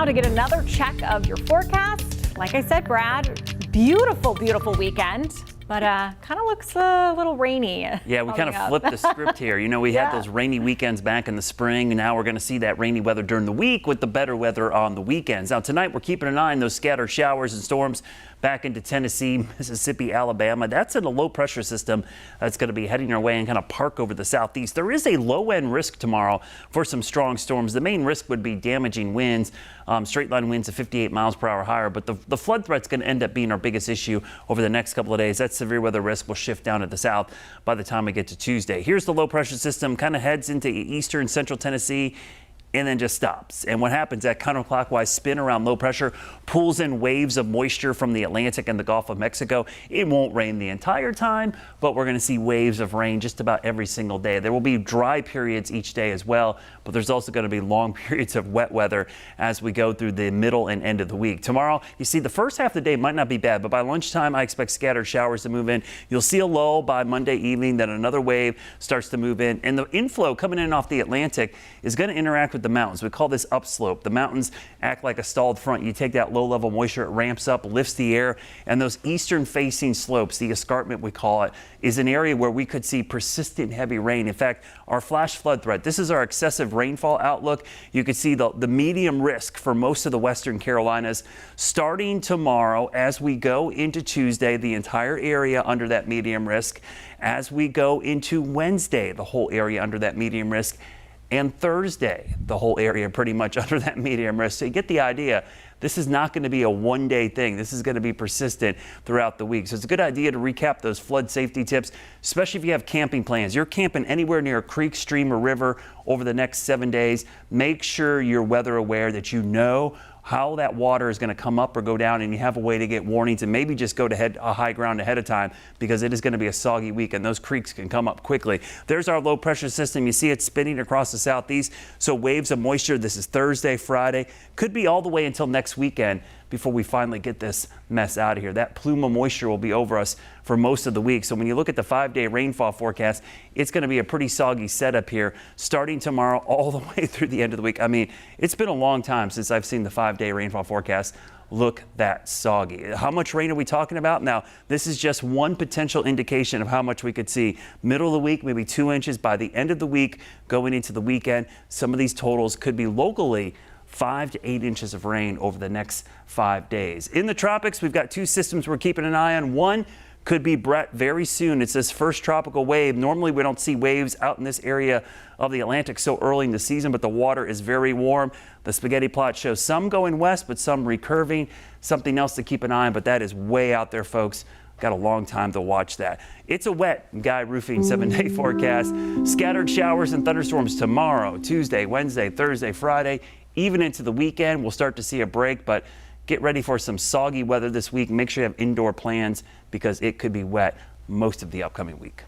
Now to get another check of your forecast. Like I said, Brad, beautiful weekend. But kind of looks a little rainy. Yeah, we kind of flipped the script here. You know, we had those rainy weekends back in the spring, and now we're going to see that rainy weather during the week with the better weather on the weekends. Now, tonight we're keeping an eye on those scattered showers and storms back into Tennessee, Mississippi, Alabama. That's in a low pressure system that's going to be heading our way and kind of park over the southeast. There is a low end risk tomorrow for some strong storms. The main risk would be damaging winds, straight line winds of 58 miles per hour higher. But the flood threat's going to end up being our biggest issue over the next couple of days. That severe weather risk will shift down to the south by the time we get to Tuesday. Here's the low pressure system, kind of heads into eastern central Tennessee and then just stops. And what happens, that counterclockwise spin around low pressure pulls in waves of moisture from the Atlantic and the Gulf of Mexico. It won't rain the entire time, but we're going to see waves of rain just about every single day. There will be dry periods each day as well, but there's also going to be long periods of wet weather as we go through the middle and end of the week. Tomorrow, you see the first half of the day might not be bad, but by lunchtime, I expect scattered showers to move in. You'll see a lull by Monday evening, then another wave starts to move in. And the inflow coming in off the Atlantic is going to interact with the mountains. We call this upslope. The mountains act like a stalled front. You take that low level moisture, it ramps up, lifts the air, and those eastern facing slopes, the escarpment we call it, is an area where we could see persistent heavy rain. In fact, our flash flood threat, this is our excessive rainfall outlook. You can see the medium risk for most of the western Carolinas starting tomorrow as we go into Tuesday, the entire area under that medium risk. As we go into Wednesday, the whole area under that medium risk. And Thursday, the whole area pretty much under that medium risk. So you get the idea. This is not going to be a one-day thing. This is going to be persistent throughout the week. So it's a good idea to recap those flood safety tips, especially if you have camping plans. You're camping anywhere near a creek, stream, or river over the next 7 days. Make sure you're weather aware, that you know how that water is going to come up or go down, and you have a way to get warnings, and maybe just go to a high ground ahead of time, because it is going to be a soggy week and those creeks can come up quickly. There's our low pressure system. You see it spinning across the southeast. So waves of moisture. This is Thursday, Friday. Could be all the way until next weekend before we finally get this mess out of here. That plume of moisture will be over us for most of the week. So when you look at the 5-day rainfall forecast, it's going to be a pretty soggy setup here starting tomorrow all the way through the end of the week. I mean, it's been a long time since I've seen the 5-day rainfall forecast look that soggy. How much rain are we talking about? Now, this is just one potential indication of how much we could see. Middle of the week, maybe 2 inches by the end of the week, going into the weekend. Some of these totals could be locally 5 to 8 inches of rain over the next 5 days. In the tropics, we've got two systems we're keeping an eye on. One could be Brett very soon. It's this first tropical wave. Normally, we don't see waves out in this area of the Atlantic so early in the season, but the water is very warm. The spaghetti plot shows some going west, but some recurving. Something else to keep an eye on, but that is way out there, folks. Got a long time to watch that. It's a wet Guy Roofing 7-day forecast. Scattered showers and thunderstorms tomorrow, Tuesday, Wednesday, Thursday, Friday. Even into the weekend, we'll start to see a break, but get ready for some soggy weather this week. Make sure you have indoor plans, because it could be wet most of the upcoming week.